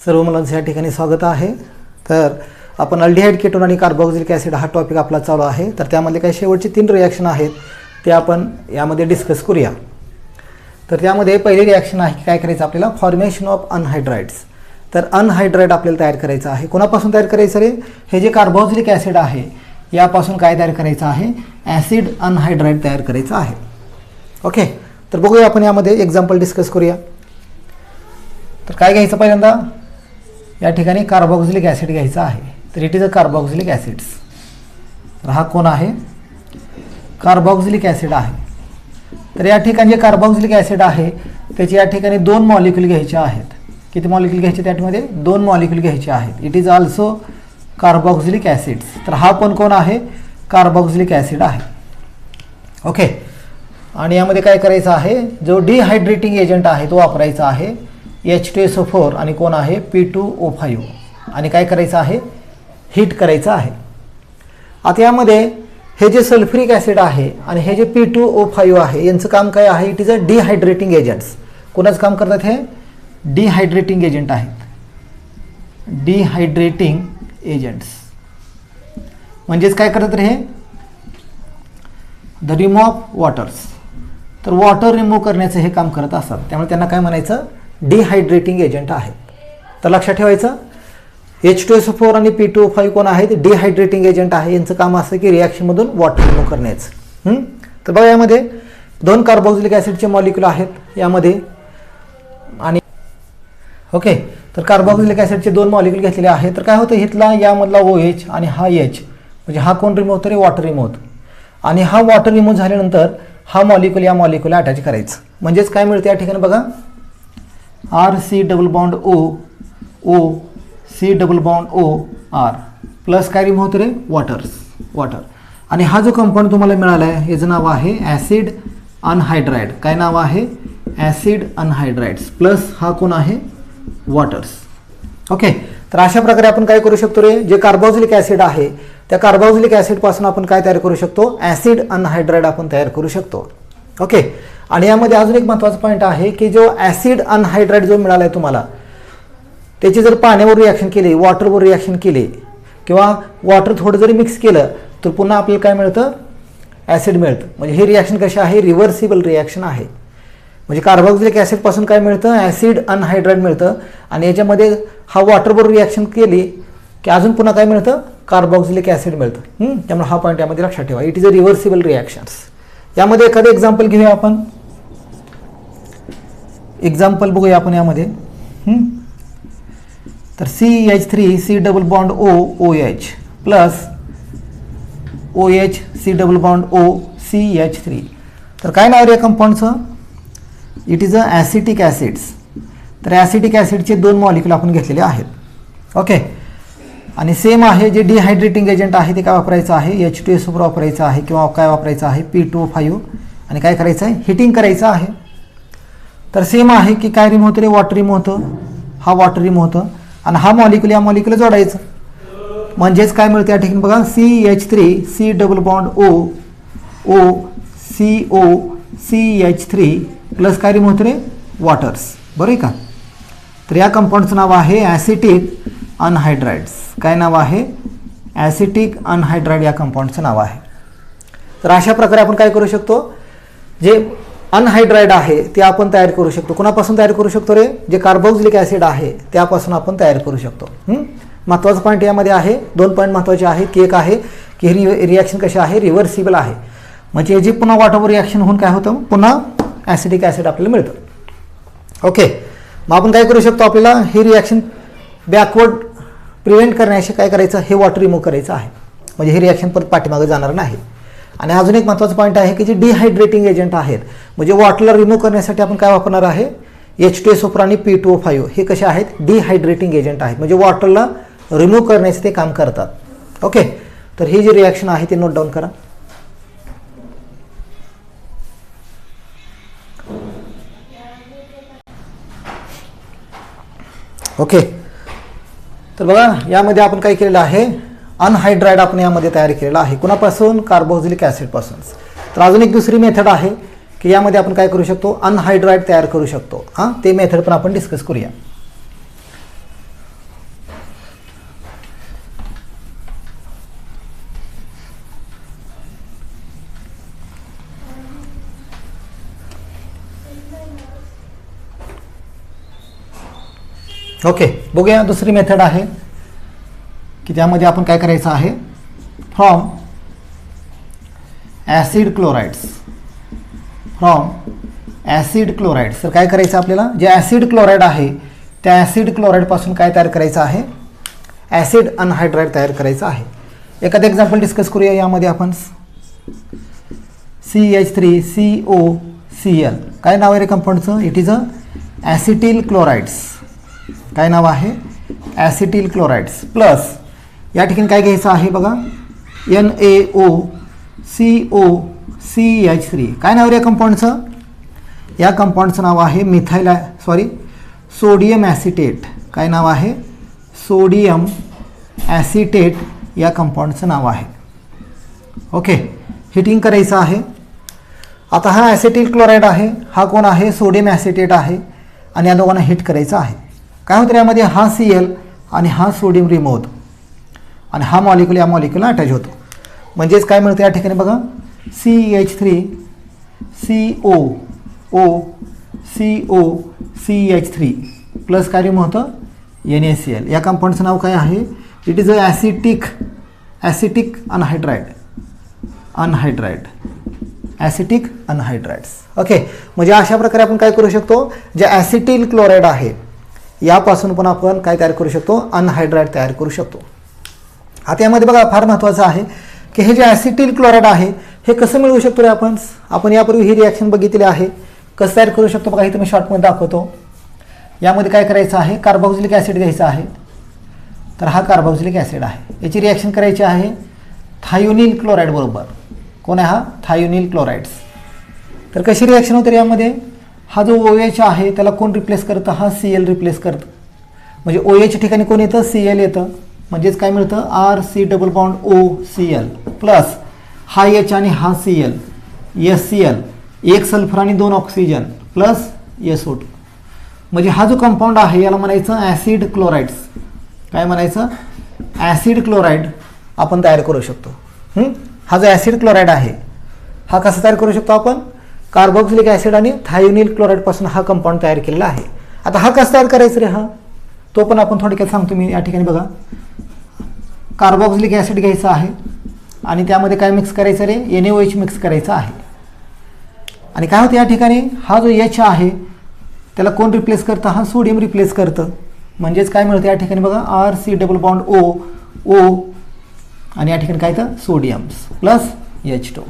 सर्व मुलांचं या ठिकाणी स्वागत आहे। तर आपण अल्डिहाइड केटोन आणि कार्बोक्सिलिक ॲसिड हा टॉपिक आपला चालू आहे। तर त्यामध्ये काही शेवटचे 3 रिॲक्शन आहेत ते आपण यामध्ये डिस्कस करूया। तर त्यामध्ये पहिली रिॲक्शन आहे की काय करायचं आपल्याला, फॉर्मेशन ऑफ अनहायड्राइड्स। तर अनहायड्राइड आपल्याला तयार करायचं आहे। कोणापासून तयार करायचं रे, हे जे कार्बोक्सिलिक ॲसिड आहे यापासून काय तयार करायचं आहे, ॲसिड अनहायड्राइड तयार करायचं आहे। ओके, तर बघूया आपण यामध्ये एक्झाम्पल डिस्कस करूया। तर काय घ्यायचं, पहिल्यांदा या ठिकाणी कार्बोक्सिलिक ॲसिड घ्यायचा आहे। तर it is a carboxylic acids. तर हा कोण आहे, कार्बोक्सिलिक ॲसिड आहे। तर या ठिकाणी जे कार्बोक्सिलिक ॲसिड आहे त्याचे या ठिकाणी 2 मॉलिक्यूल घ्यायचे आहेत। किती मॉलिक्यूल घ्यायचे त्यामध्ये, 2 मॉलिक्यूल घ्यायचे आहेत। It is also carboxylic acids. तर हा पण कोण आहे, कार्बोक्सिलिक ॲसिड आहे। ओके, आणि यामध्ये काय करायचं आहे, जो डिहायड्रेटिंग एजंट आहे तो वापरायचा आहे H2SO4 आणि कोण आहे P2O5 आणि काय करायचं आहे, हीट करायचं आहे। आता यामध्ये हे जे सल्फ्युरिक ॲसिड आहे आणि हे जे P2O5 आहे यांचं काम काय आहे, इट इज अ डिहायड्रेटिंग एजंट्स। कोणाचं काम करतात, हे डिहायड्रेटिंग एजंट आहेत। डिहायड्रेटिंग एजंट्स म्हणजेच काय करतात रे, हे द रिमूव्ह ऑफ वॉटर्स। तर वॉटर रिमूव्ह करण्याचं हे काम करत असतात, त्यामुळे त्यांना काय म्हणायचं, डिहायड्रेटिंग एजंट आहेत। तर लक्षात ठेवायचं, H2SO4 आणि P2O5 कोण आहेत, डिहायड्रेटिंग एजंट आहे। यांचं काम असं की रिॲक्शनमधून वॉटर रिमूव्ह करण्याचं। तर बघा यामध्ये 2 कार्बोक्सिलिक ॲसिडचे मॉलिक्यूल आहेत यामध्ये आणि ओके, तर कार्बोक्सिलिक ॲसिडचे 2 मॉलिक्यूल घेतलेले आहेत। तर काय होतं, इथला यामधला OH आणि हा H म्हणजे हा कोण रिमूव्ह होतो रे, वॉटर रिमूव्ह होतो। आणि हा वॉटर रिमूव्ह झाल्यानंतर हा मॉलिक्यूल या मॉलिक्यूलला अटॅच करायचं, म्हणजेच काय मिळते या ठिकाणी बघा, RC double bond O C double bond O R plus काय रिमूव्ह होतं रे, वॉटर। आणि हा जो कंपाऊंड तुम्हाला मिळाला आहे याचं नाव आहे ॲसिड अनहायड्राइड। काय नाव आहे, ॲसिड अनहायड्राइड्स प्लस हा कोण आहे, वॉटर्स। ओके, तर अशा प्रकारे आपण काय करू शकतो रे, जे कार्बोक्सिलिक ॲसिड आहे त्या कार्बोक्सिलिक ॲसिडपासून आपण काय तयार करू शकतो, ॲसिड अनहायड्राइड आपण तयार करू शकतो। ओके, आणि यामध्ये अजून एक महत्त्वाचा पॉईंट आहे की जो ॲसिड अनहायड्राइड जो मिळाला आहे तुम्हाला, त्याची जर पाण्यावर रिॲक्शन केली, वॉटरवर रिॲक्शन केली किंवा वॉटर थोडं जरी मिक्स केलं तर पुन्हा आपल्याला काय मिळतं, ॲसिड मिळतं। म्हणजे ही रिॲक्शन कशी आहे, रिव्हर्सिबल रिॲक्शन आहे। म्हणजे कार्बोक्सिलिक ॲसिडपासून काय मिळतं, ॲसिड अनहायड्राइड मिळतं आणि याच्यामध्ये हा वॉटरवर रिॲक्शन केली की अजून पुन्हा काय मिळतं, कार्बोक्सिलिक ॲसिड मिळतं। त्यामुळे हा पॉईंट यामध्ये लक्षात ठेवा, it is a reversible reactions. यामध्ये एखादं एक्झाम्पल घेऊया आपण, एक्झाम्पल बघूया आपण यामध्ये। तर CH3 C double bond O OH plus OH C double bond O CH3। तर काय नाव आहे या कंपाऊंडचं, it is a acetic acids. तर ॲसिटिक ॲसिडचे 2 मॉलिक्यूल आपण घेतलेले आहेत। ओके, आणि सेम आहे जे डिहायड्रेटिंग एजंट आहे ते काय वापरायचं आहे, H2SO4 वापरायचं आहे किंवा काय वापरायचं आहे, P2O5 आणि काय करायचं आहे, हिटिंग करायचं आहे। तर सेम आहे की काय रिमूव्ह होतं रे, वॉटर रिमूव्ह होतं, हा वॉटर रिमूव्ह होतं आणि हा मॉलिक्यूल या मॉलिक्यूलला जोडायचं, म्हणजेच काय मिळतं या ठिकाणी बघा, CH3 C double bond O CO CH3 plus काय रिमूव्ह होतं रे, वॉटर्स। बरं आहे का। तर या कंपाऊंडचं नाव आहे ॲसिटिक अनहायड्राइड्स। काय नाव आहे, ॲसिटिक अनहायड्राइड या कंपाऊंडचं नाव आहे। तर अशा प्रकारे आपण काय करू शकतो, जे अनहायड्राइड आहे ते आपण तयार करू शकतो। कोणापासून तयार करू शकतो रे, जे कार्बोक्सिलिक ॲसिड आहे त्यापासून आपण तयार करू शकतो। महत्त्वाचा पॉईंट यामध्ये आहे, 2 पॉईंट महत्त्वाचे आहेत की एक आहे की ही रिॲक्शन कशी आहे, रिव्हर्सिबल आहे। म्हणजे जे पुन्हा वॉटरवर रिॲक्शन होऊन काय होतं, पुन्हा ॲसिटिक ॲसिड आपल्याला मिळतं। ओके, मग आपण काय करू शकतो, आपल्याला ही रिॲक्शन बॅकवर्ड प्रिव्हेंट करण्याशी काय करायचं, हे वॉटर रिमूव्ह करायचं आहे, म्हणजे हे रिॲक्शन परत पाठीमागे जाणार नाही। आणि अजून एक महत्त्वाचा पॉईंट आहे की जे डिहायड्रेटिंग एजंट आहेत, म्हणजे वॉटरला रिमूव्ह करण्यासाठी आपण काय वापरणार आहे, H2SO4 आणि P2O5 हे कसे आहेत, डिहायड्रेटिंग एजंट आहेत, म्हणजे वॉटरला रिमूव्ह करण्याचे ते काम करतात। ओके, तर ही जी रिॲक्शन आहे ती नोट डाऊन करा। ओके, तर बघा यामध्ये आपण काय केलेलं आहे, अनहायड्राइड आपण यामध्ये तयार केलेला आहे। कुणापासून, कार्बोक्सिलिक ॲसिडपासून। तर अजून एक दुसरी मेथड आहे की यामध्ये आपण काय करू शकतो, अनहायड्राइड तयार करू शकतो। ते मेथड पण आपण डिस्कस करूया। ओके, बघूया दुसरी मेथड आहे की त्यामध्ये आपण काय करायचं आहे, फ्रॉम ॲसिड क्लोराइड्स तर काय करायचं आपल्याला, जे ॲसिड क्लोराइड आहे त्या ॲसिड क्लोराइडपासून काय तयार करायचं आहे, ॲसिड अनहायड्राइड तयार करायचं आहे. एखादं एक्झाम्पल डिस्कस करूया. यामध्ये आपण CH3COCl काय नाव आहे रे कंपाऊंडचं, it is a acetyl chlorides. काय नाव आहे, ॲसिटिल क्लोराइड्स प्लस या ठिकाणी काय घ्यायचं आहे बघा, NaOCOCH3 काय नाव रे कंपाऊंडचं, या कंपाऊंडचं नाव आहे सोडियम ॲसिटेट. काय नाव आहे, सोडियम ॲसिटेट या कंपाऊंडचं नाव आहे. ओके, हिटिंग करायचं आहे. आता हा ॲसिटिल क्लोराइड आहे, हा कोण आहे, सोडियम ॲसिटेट आहे आणि या दोघांना हिट करायचं आहे. काय होतं यामध्ये, हा Cl आणि हा सोडियम रिमूव्ह होतो आणि हा मॉलिक्यूल या मॉलिक्यूलला अटॅच होतो. म्हणजेच काय मिळतं या ठिकाणी बघा, CH3COCOCH3 प्लस काय रिमूव्ह होतं, NaCl. या कंपाऊंडचं नाव काय आहे, it is a acetic anhydrides. Okay, म्हणजे अशा प्रकारे आपण काय करू शकतो, जे ॲसिटिल क्लोराइड आहे यापासून पण आपण काय तयार करू शकतो, अनहायड्राइड तयार करू शकतो. आता यामध्ये बघा फार महत्त्वाचं आहे की हे जे ॲसिटिल क्लोराइड आहे हे कसं मिळवू शकतो रे आपण यापूर्वी ही रिॲक्शन बघितली आहे. कसं तयार करू शकतो बघा, इथे मी शॉर्टमध्ये दाखवतो. यामध्ये काय करायचं आहे, कार्बोक्सिलिक ॲसिड घ्यायचं आहे. तर हा कार्बोक्सिलिक ॲसिड आहे, याची रिॲक्शन करायची आहे थायोनिल क्लोराइड बरोबर. कोण आहे हा, थायोनिल क्लोराइड्स. तर कशी रिॲक्शन होते यामध्ये, हा जो OH आहे त्याला कोण रिप्लेस करतं, हा Cl रिप्लेस करतं. म्हणजे OH ठिकाणी कोण येतं, Cl येतं. म्हणजेच काय मिळतं, RC≡OCl प्लस हा H आणि हा Cl, SCl, एक सल्फर आणि 2 ऑक्सिजन प्लस SO2. म्हणजे हा जो कंपाऊंड आहे याला म्हणायचं ॲसिड क्लोराइड्स. काय म्हणायचं, ॲसिड क्लोराइड आपण तयार करू शकतो. हा जो ॲसिड क्लोराइड आहे हा कसा तयार करू शकतो आपण, कार्बोक्सिलिक ॲसिड आणि थायोनिल क्लोराइडपासून हा कंपाऊंड तयार केलेला आहे. आता हा कसा तयार करायचा रे, हा तो पण आपण थोडक्यात सांगतो मी. या ठिकाणी बघा, कार्बोक्सिलिक ॲसिड घ्यायचा आहे आणि त्यामध्ये काय मिक्स करायचं रे, NaOH मिक्स करायचं आहे. आणि काय होतं या ठिकाणी, हा जो H आहे त्याला कोण रिप्लेस करतं, हा सोडियम रिप्लेस करतं. म्हणजेच काय मिळतं या ठिकाणी बघा, RC≡O आणि या ठिकाणी काय तर सोडियम प्लस H2.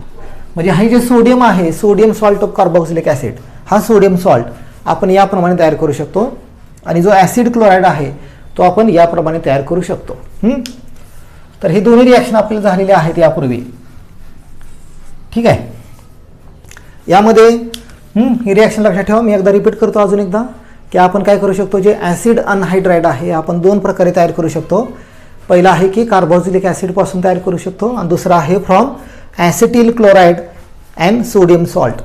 म्हणजे हे जे सोडियम आहे, sodium salt of carboxylic acid, हा सोडियम सॉल्ट आपण याप्रमाणे तयार करू शकतो. आणि जो ॲसिड क्लोराइड आहे तो आपण याप्रमाणे तयार करू शकतो. तर हे दोन्ही रिॲक्शन आपल्याला झालेले आहेत यापूर्वी. ठीक आहे, यामध्ये ही रिॲक्शन लक्षात ठेवा. मी एकदा रिपीट करतो अजून एकदा की आपण काय करू शकतो, जे ॲसिड अनहायड्राइड आहे आपण दोन प्रकारे तयार करू शकतो. पहिला आहे की कार्बोक्सिलिक ॲसिडपासून तयार करू शकतो आणि दुसरा आहे from acetyl chloride and sodium salt.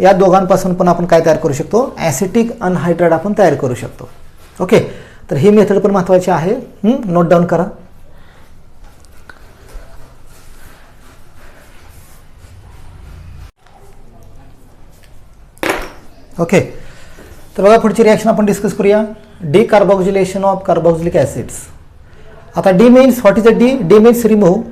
या दोघांपासून पण आपण काय तयार करू शकतो, ॲसिटिक अनहायड्राइड आपण तयार करू शकतो. ओके, तर ही मेथड पण महत्त्वाची आहे, नोट डाऊन करा. ओके, तर बघा पुढची रिॲक्शन आपण डिस्कस करूया, डिकार्बोक्सिलेशन ऑफ कार्बोक्सिलिक ॲसिड्स. आता D means what is a D, D means remove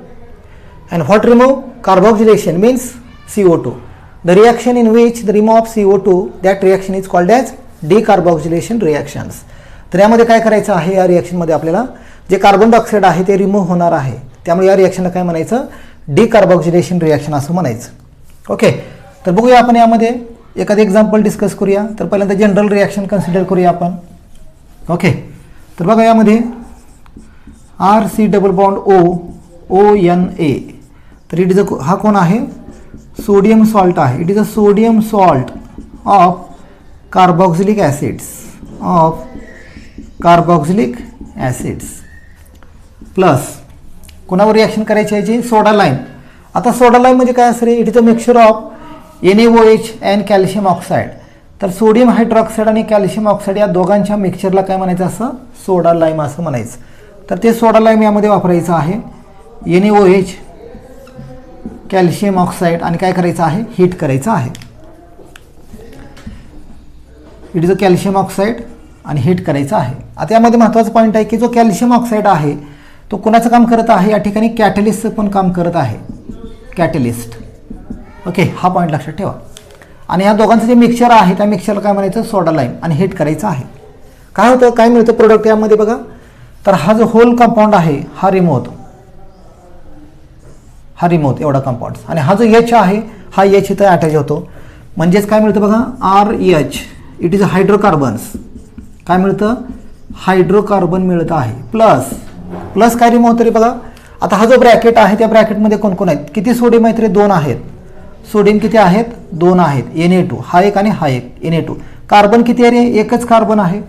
and what remove, carboxylation means CO2. The reaction in which the remove of CO2, that reaction is called as decarboxylation reactions. तर यामध्ये काय करायचं आहे, या रिॲक्शनमध्ये आपल्याला जे carbon dioxide आहे ते रिमूव्ह होणार आहे, त्यामुळे या रिॲक्शनला काय म्हणायचं, डिकार्बोक्सिलेशन रिॲक्शन असं म्हणायचं. ओके, तर बघूया आपण यामध्ये एखादं एक्झाम्पल डिस्कस करूया. तर पहिल्यांदा जनरल रिॲक्शन कन्सिडर करूया आपण. ओके, तर बघा यामध्ये RC≡ONA. तर इट इज हा कोण आहे, सोडियम सॉल्ट आहे. It is a sodium salt of carboxylic acids plus कोणावर रिॲक्शन करायची याची, सोडा लाईम. आता सोडा लाईम म्हणजे काय असं, it is a mixture of NaOH and calcium oxide. तर सोडियम हायड्रॉक्साईड आणि कॅल्शियम ऑक्साईड या दोघांच्या मिक्सचरला काय म्हणायचं असं, सोडा लाईम असं म्हणायचं. तर ते सोडा लाईम यामध्ये वापरायचं आहे, NaOH कॅल्शियम ऑक्साईड आणि काय करायचं आहे, हीट करायचं आहे. It is a calcium oxide आणि हीट करायचं आहे. आता यामध्ये महत्त्वाचा पॉईंट आहे की जो कॅल्शियम ऑक्साईड आहे तो कोणाचं काम करत आहे, या ठिकाणी कॅटलिस्टचं पण काम करत आहे, कॅटलिस्ट. ओके, हा पॉईंट लक्षात ठेवा. आणि या दोघांचं जे मिक्सचर आहे त्या मिक्सचरला काय म्हणायचं, सोडा लाईम, आणि हीट करायचं आहे. काय होतं, काय मिळतं प्रोडक्ट यामध्ये बघा, तर हा जो होल कंपाऊंड आहे हा रिमूव्ह होतो, हा रिमूव्ह एवढा कंपाऊंड. आणि हा जो एच आहे हा एच इथं अटॅच होतो. म्हणजेच काय मिळतं बघा, RH, इट इज हायड्रोकार्बन्स. काय मिळतं, हायड्रोकार्बन मिळत आहे. प्लस प्लस काय रिमूव्ह तरी बघा. आता हा जो ब्रॅकेट आहे त्या ब्रॅकेटमध्ये कोण कोण आहेत, किती सोडियम आहेत रे, 2 आहेत. सोडियम किती आहेत, 2 आहेत. Na2 हा एक आणि हा एक, Na2. कार्बन किती आहे रे, एकच कार्बन आहे.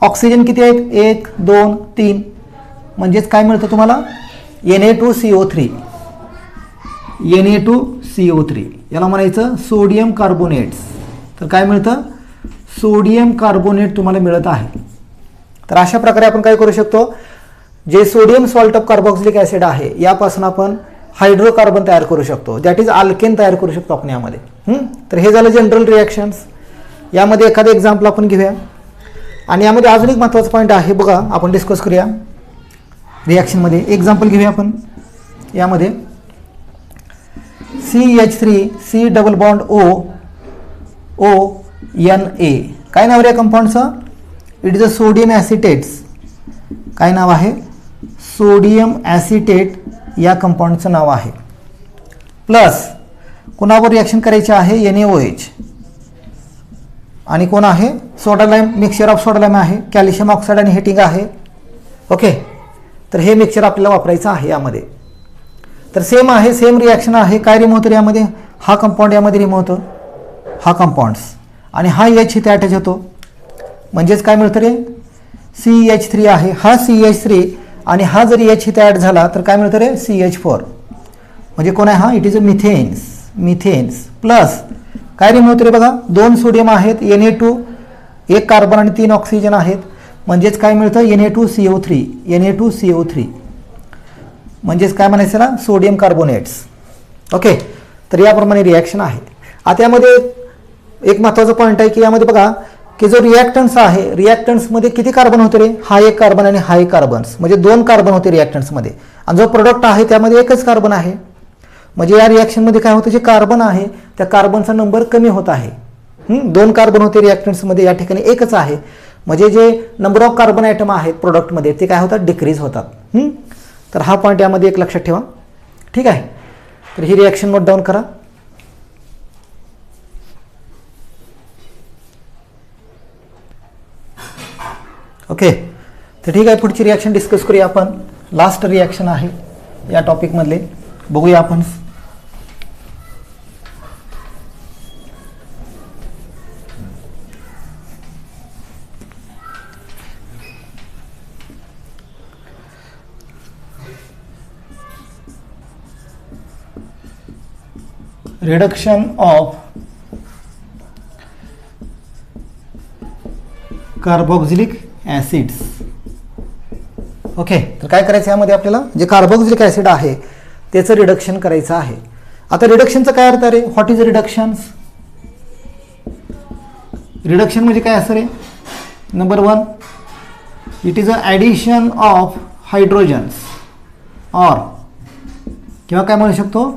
ऑक्सिजन किती आहेत, 1 2 3. म्हणजेच काय मिळतं तुम्हाला, Na2CO3. Na2CO3 याला म्हणायचं सोडियम कार्बोनेट्स. तर काय मिळतं, सोडियम कार्बोनेट तुम्हाला मिळत आहे. तर अशा प्रकारे आपण काय करू शकतो, जे sodium salt of carboxylic acid आहे यापासून आपण हायड्रोकार्बन तयार करू शकतो, दॅट इज अल्केन तयार करू शकतो आपण यामध्ये. तर हे झालं जनरल रिॲक्शन्स. यामध्ये एखादं एक्झाम्पल आपण घेऊया. आणि यामध्ये अजून एक महत्त्वाचा पॉईंट आहे बघा, आपण डिस्कस करूया रिॲक्शनमध्ये. एक्झाम्पल घेऊया आपण. यामध्ये CH3C डबल बॉन्ड ONA, काय नाव रे या कंपाऊंडचं, इट इज अ सोडियम ॲसिटेट्स. काय नाव आहे, सोडियम ॲसिटेट या कंपाऊंडचं नाव आहे. प्लस कोणावर रिॲक्शन करायचे आहे, NaOH. आणि कोण आहे, soda lime, mixture of soda lime आहे, कॅल्शियम ऑक्साईड आणि हिटिंग आहे. ओके, तर हे मिक्सचर आपल्याला वापरायचं आहे यामध्ये. तर सेम आहे, सेम रिॲक्शन आहे. काय रिमूव्ह होतं यामध्ये, हा कंपाऊंड यामध्ये रिमूव्ह होतो, हा कंपाऊंड्स. आणि हा H इथे अटॅच होतो. म्हणजेच काय मिळतं रे, CH3 आहे, हा CH3 आणि हा जरी H इथे ॲड झाला तर काय मिळतं रे, CH4. म्हणजे कोण आहे हा, it is a methanes. Plus काय रिमूव्ह होतं रे बघा, 2 सोडियम आहेत, Na2 1 कार्बन आणि 3 ऑक्सिजन आहेत. म्हणजेच काय मिळतं, Na2CO3. म्हणजेच काय म्हणायचं ना, सोडियम कार्बोनेट्स. ओके, तर याप्रमाणे रिॲक्शन आहे. आता यामध्ये एक महत्त्वाचा पॉईंट आहे की यामध्ये बघा की जो रिॲक्टन्स आहे, रिॲक्टन्समध्ये किती कार्बन होते रे, हा एक कार्बन आणि हा एक कार्बन्स, म्हणजे 2 कार्बन होते रिॲक्टन्समध्ये. आणि जो प्रोडक्ट आहे त्यामध्ये एकच कार्बन आहे. म्हणजे या रिॲक्शनमध्ये काय होतं, जे कार्बन आहे त्या कार्बनचा नंबर कमी होत आहे. 2 कार्बन होते रिॲक्टन्समध्ये, या ठिकाणी एकच आहे. म्हणजे जे नंबर ऑफ कार्बन आयटम आहेत प्रोडक्टमध्ये ते काय होतात, डिक्रीज होतात. तर हा पॉईंट यामध्ये एक लक्षात ठेवा. ठीक आहे, तर ही रिॲक्शन नोट डाऊन करा. ओके, तर ठीक आहे, पुढची रिॲक्शन डिस्कस करूया आपण. लास्ट रिॲक्शन आहे या टॉपिकमधले, बघूया आपण. Reduction of carboxylic acids. Okay, तर काय करायचं यामध्ये आपल्याला, जे कार्बोक्सिलिक ॲसिड आहे त्याचं रिडक्शन करायचं आहे. आता रिडक्शनचं काय अर्थ आहे, व्हॉट इज रिडक्शन्स. रिडक्शन म्हणजे काय असं रे, number 1, it is a addition of hydrogens or, किंवा काय म्हणू शकतो,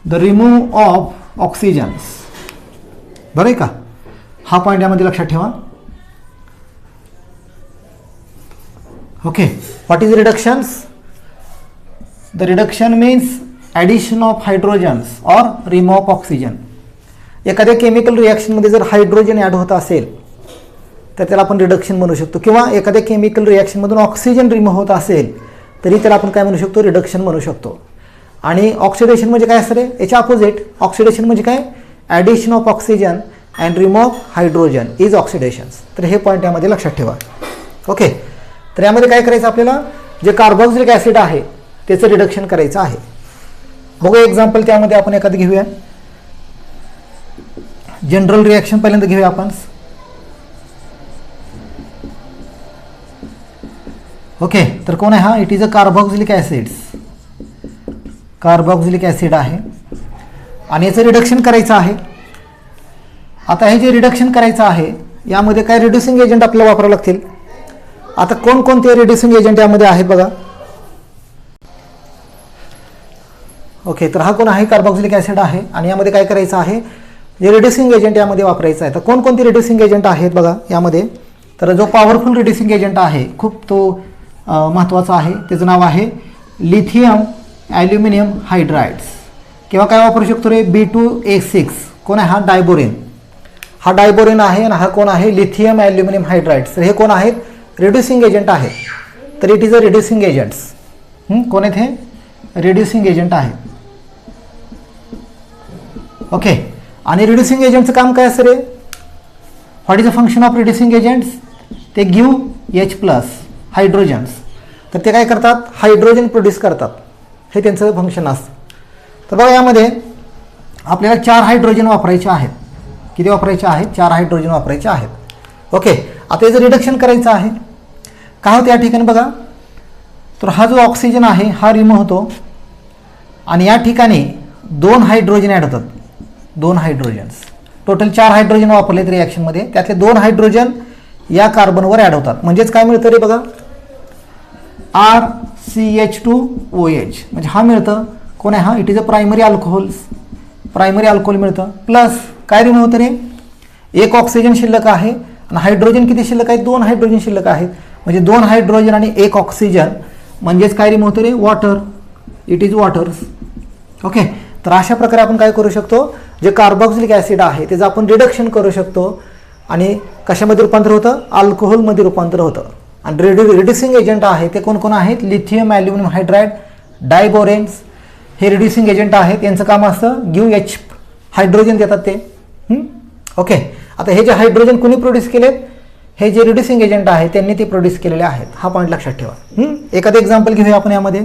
द रिमूव्ह ऑफ ऑक्सिजन्स. बरं आहे का, हा पॉईंट यामध्ये लक्षात ठेवा. Okay, what is reductions. The reduction means addition of hydrogens or remove of oxygen. एखाद्या केमिकल रिॲक्शनमध्ये जर हायड्रोजन ॲड होत असेल तर त्याला आपण रिडक्शन म्हणू शकतो. किंवा एखाद्या केमिकल रिॲक्शनमधून ऑक्सिजन रिमूव्ह होत असेल तरी त्याला आपण काय म्हणू शकतो, रिडक्शन म्हणू शकतो. आणि ऑक्सिडेशन म्हणजे काय असतं रे, याच्या अपोजिट. ऑक्सिडेशन म्हणजे काय, addition of oxygen and remove of hydrogen is oxidations. तर हे पॉईंट यामध्ये लक्षात ठेवा. ओके, तर यामध्ये काय करायचं आपल्याला, जे कार्बोक्सिलिक ॲसिड आहे त्याचं रिडक्शन करायचं आहे. बघूया एक्झाम्पल, त्यामध्ये आपण एखादं घेऊया. जनरल रिॲक्शन पहिल्यांदा घेऊया आपण. ओके, तर कोण आहे हा, it is a carboxylic acids. Carboxylic acid आहे आणि याचं रिडक्शन करायचं आहे. आता हे जे रिडक्शन करायचं आहे यामध्ये काय रिड्युसिंग एजंट आपल्याला वापरावे लागतील. आता कोणकोणते रिड्युसिंग एजंट यामध्ये आहेत बघा. ओके, तर हा कोण आहे, कार्बोक्सिलिक ॲसिड आहे. आणि यामध्ये काय करायचं आहे, जे रिड्युसिंग एजंट यामध्ये वापरायचं आहे. तर कोणकोणते रिड्युसिंग एजंट आहेत बघा यामध्ये. तर जो पॉवरफुल रिड्युसिंग एजंट आहे, खूप तो महत्त्वाचा आहे, त्याचं नाव आहे लिथियम ॲल्युमिनियम हायड्राइड्स. किंवा काय वापरू शकतो रे, B2A6. कोण आहे हा, डायबोरेन. हा डायबोरेन आहे आणि हा कोण आहे, लिथियम ॲल्युमिनियम हायड्राइड्स. तर हे कोण आहेत, रिड्युसिंग एजंट आहेत. तर it is a reducing agents. कोण आहेत हे, रिड्युसिंग एजंट आहे. ओके, आणि रिड्युसिंग एजंटचं काम काय असतं रे, what is the function of reducing agents. ते गिव्ह H+ हायड्रोजन्स. तर ते काय करतात, हायड्रोजन प्रोड्यूस करतात, हे त्यांचं फंक्शन असतं. तर बघा यामध्ये आपल्याला 4 हायड्रोजन वापरायचे आहेत. किती वापरायचे आहेत, 4 हायड्रोजन वापरायचे आहेत. ओके, आता याचं रिडक्शन करायचं आहे. काय होतं या ठिकाणी बघा, तर हा जो ऑक्सिजन आहे हा रिमूव्ह होतो आणि या ठिकाणी 2 हायड्रोजन ॲड होतात. 2 हायड्रोजन्स, टोटल 4 हायड्रोजन वापरलेत रिॲक्शनमध्ये. त्यातले 2 हायड्रोजन या कार्बनवर ॲड होतात. म्हणजेच काय मिळतं रे बघा, RCH2OH. म्हणजे हा मिळतं, कोण आहे हा, it is a primary alcohols. Primary alcohol मिळतं. प्लस काय रिमूव्ह होतं रे, 1 ऑक्सिजन शिल्लक आहे आणि हायड्रोजन किती शिल्लक आहेत, 2 हायड्रोजन शिल्लक आहेत. म्हणजे 2 हायड्रोजन आणि 1 ऑक्सिजन, म्हणजेच काय रिमूव्ह होतं रे, water. It is waters. Okay, तर अशा प्रकारे आपण काय करू शकतो, जे कार्बोक्सिलिक ॲसिड आहे त्याचं आपण रिडक्शन करू शकतो आणि कशामध्ये रूपांतर होतं, अल्कोहोलमध्ये रूपांतर होतं. आणि रिड्युसिंग एजंट आहे ते कोण कोण आहेत, लिथियम ॲल्युमिनियम हायड्राइड, डायबोरेन्स. हे रिड्युसिंग एजंट आहेत, यांचं काम असतं गिव्ह H हायड्रोजन देतात ते. ओके, आता हे जे हायड्रोजन कोणी प्रोड्यूस केलेत, हे जे रिड्युसिंग एजंट आहे त्यांनी ते प्रोड्यूस केलेले आहेत. हा पॉईंट लक्षात ठेवा. एखादं एक्झाम्पल घेऊया आपण यामध्ये.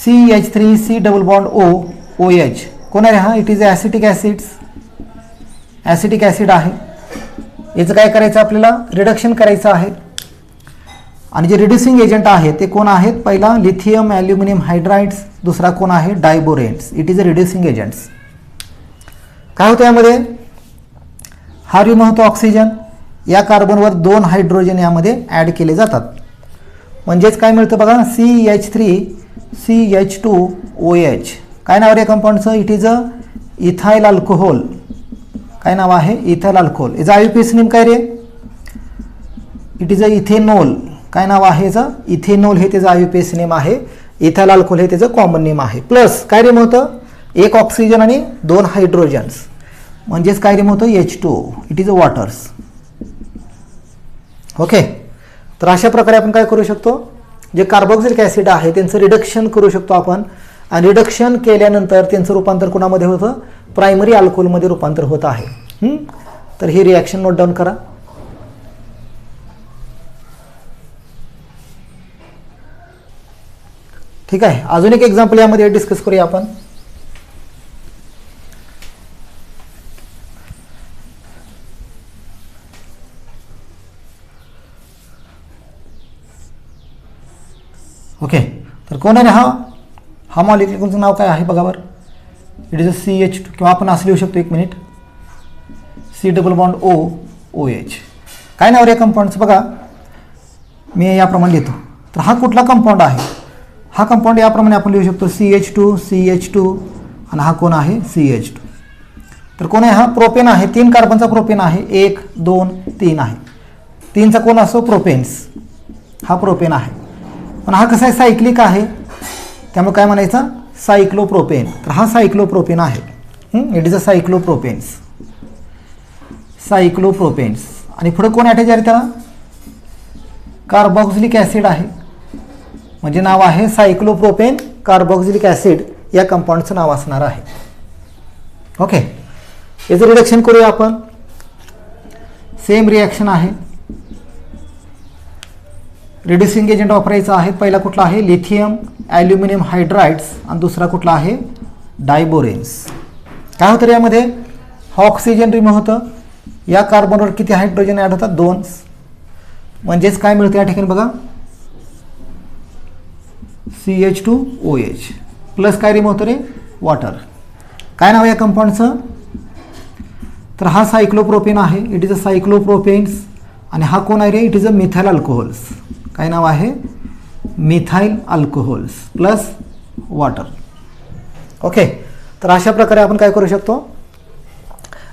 CH3C double bond OH. कोण आहे हा, it is acetic acids. Acetic acid आहे. याचं काय करायचं आपल्याला, रिडक्शन करायचं आहे. आणि जे रिड्युसिंग एजंट आहे ते कोण आहेत, पहिला लिथियम ॲल्युमिनियम हायड्राइड्स, दुसरा कोण आहे, diboranes. It is a reducing agents. काय होतं यामध्ये, हा रिमूव्ह होतो ऑक्सिजन. या कार्बनवर 2 हायड्रोजन यामध्ये ॲड केले जातात. म्हणजेच काय मिळतं बघा, CH3CH2OH. काय नाव आहे कंपाऊंडचं, it is a ethyl alcohol. काय नाव आहे, इथाइल अल्कोहोल. याचा IUPAC नेम काय रे, इट इज अ इथेनॉल. काय नाव आहे याचं, इथेनॉल हे त्याचं IUPAC नेम आहे. इथाइल अल्कोहोल हे त्याचं कॉमन नेम आहे. प्लस काय रिमूव्ह होतं, 1 ऑक्सिजन आणि 2 हायड्रोजन्स. म्हणजेच काय रिमूव्ह होतं, H2O. It is a waters. Okay, तर अशा प्रकारे आपण काय करू शकतो, जे कार्बोक्सिलिक ॲसिड आहे त्यांचं रिडक्शन करू शकतो आपण. आणि रिडक्शन केल्यानंतर त्यांचं रूपांतर कोणामध्ये होतं, प्रायमरी अल्कोहोलमध्ये रूपांतर होत आहे. तर ही रिॲक्शन नोट डाऊन करा. ठीक आहे, अजून एक एक्झाम्पल यामध्ये डिस्कस करूया आपण. ओके, तर कोण आहे हा मॉलिक्युलचं नाव काय आहे बघा बरं. इट इज अ CH2 किंवा आपण असं लिहू शकतो, 1 minute, C double bond OH. काय नाव रे कंपाऊंडचं बघा, मी याप्रमाणे लिहितो. तर हा कुठला कंपाऊंड आहे, हा कंपाऊंड याप्रमाणे आपण लिहू शकतो, CH2 आणि हा कोण आहे, CH2. तर कोण आहे हा, प्रोपेन आहे. 3 कार्बनचा प्रोपेन आहे, 1 2 3 आहे. 3चा कोण असतो, प्रोपेन्स. हा प्रोपेन आहे. पण हा कसा आहे, सायक्लिक आहे, त्यामुळे काय म्हणायचं, सायक्लोप्रोपेन. तर हा सायक्लोप्रोपेन आहे. It is a cyclopropanes. आणि पुढे कोण अटॅच आहे त्याला, कार्बोक्सिलिक ॲसिड आहे. म्हणजे नाव आहे सायक्लोप्रोपेन कार्बोक्सिलिक ॲसिड, या कंपाऊंडचं नाव असणार आहे. ओके, याचं रिडक्शन करूया आपण. सेम रिॲक्शन आहे. रिड्युसिंग एजंट वापरायचं आहे. पहिला कुठला आहे, लिथियम ॲल्युमिनियम हायड्राइड्स आणि दुसरा कुठला आहे, डायबोरेन्स. काय होतं यामध्ये, हा ऑक्सिजन रिमूव्ह होतं. या कार्बनवर किती हायड्रोजन ॲड होतात, 2. म्हणजेच काय मिळतं या ठिकाणी बघा, CH2OH प्लस काय रिमूव्ह होतं रे, वॉटर. काय नाव या कंपाऊंडचं, तर हा सायक्लोप्रोपेन आहे, इट इज अ सायक्लोप्रोपेन्स. आणि हा कोण आहे रे, it is a methyl alcohols. काय नाव आहे, methyl alcohols plus water. Okay, तर अशा प्रकारे आपण काय करू शकतो,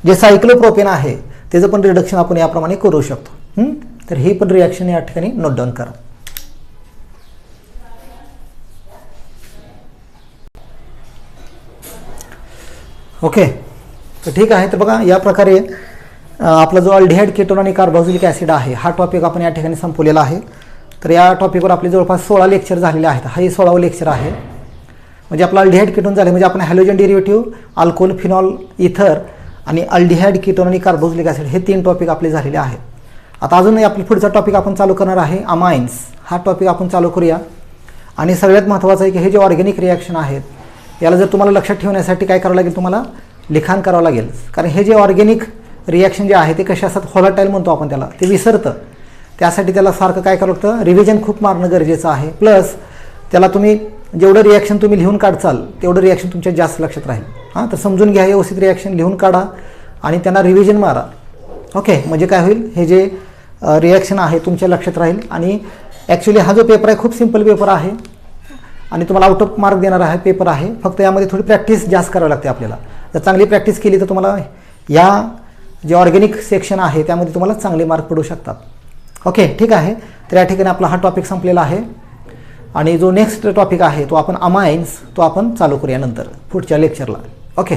जे सायक्लोप्रोपेन आहे त्याचं पण रिडक्शन आपण याप्रमाणे करू शकतो. तर ही पण रिॲक्शन या ठिकाणी नोट डाऊन करा. ओके, तर ठीक आहे. तर बघा या प्रकारे आपला जो अल्डिहाइड केटोन आणि कार्बोक्सिलिक ॲसिड आहे हा टॉपिक आपण या ठिकाणी संपवलेला आहे. तर या टॉपिकवर आपले जवळपास 16 लेक्चर झालेले आहेत. हा 16वा लेक्चर आहे. म्हणजे आपला अल्डिहाइड केटोन झाले म्हणजे आपण हॅलोजन डेरिव्हेटिव्ह, अल्कोहोल, फिनॉल, इथर आणि अल्डिहाइड केटोन आणि कार्बोक्सिलिक ॲसिड हे 3 टॉपिक आपले झालेले आहेत. आता अजूनही आपला पुढचा टॉपिक आपण चालू करणार आहे अमाइन्स. हा टॉपिक आपण चालू करूया. आणि सगळ्यात महत्त्वाचं आहे की हे जे ऑर्गॅनिक रिॲक्शन आहेत याला जर तुम्हाला लक्षात ठेवण्यासाठी काय करावं लागेल, तुम्हाला लिखाण करावं लागेल. कारण हे जे ऑर्गॅनिक रिॲक्शन जे आहे ते कशा असतात, व्हॉलाटाईल म्हणतो आपण त्याला, ते विसरतं. त्यासाठी त्याला सारखं काय करावं लागतं, रिव्हिजन खूप मारणं गरजेचं आहे. प्लस त्याला तुम्ही जेवढं रिॲक्शन तुम्ही लिहून काढचाल तेवढं रिॲक्शन तुमच्या जास्त लक्षात राहील. हां, तर समजून घ्या, व्यवस्थित रिॲक्शन लिहून काढा आणि त्यांना रिव्हिजन मारा. ओके, म्हणजे काय होईल, हे जे रिॲक्शन आहे तुमच्या लक्षात राहील. आणि ॲक्च्युली हा जो पेपर आहे खूप सिम्पल पेपर आहे आणि तुम्हाला आउट ऑफ मार्क देणारा हा पेपर आहे. फक्त यामध्ये थोडी प्रॅक्टिस जास्त करावी लागते आपल्याला. जर चांगली प्रॅक्टिस केली तर तुम्हाला या जे ऑर्गॅनिक सेक्शन आहे त्यामध्ये तुम्हाला चांगले मार्क पडू शकतात. ओके, ठीक आहे. तर या ठिकाणी आपला हा टॉपिक संपलेला आहे. आणि जो नेक्स्ट टॉपिक आहे तो आपण अमाइन्स तो आपण चालू करूया नंतर पुढच्या लेक्चरला. ओके.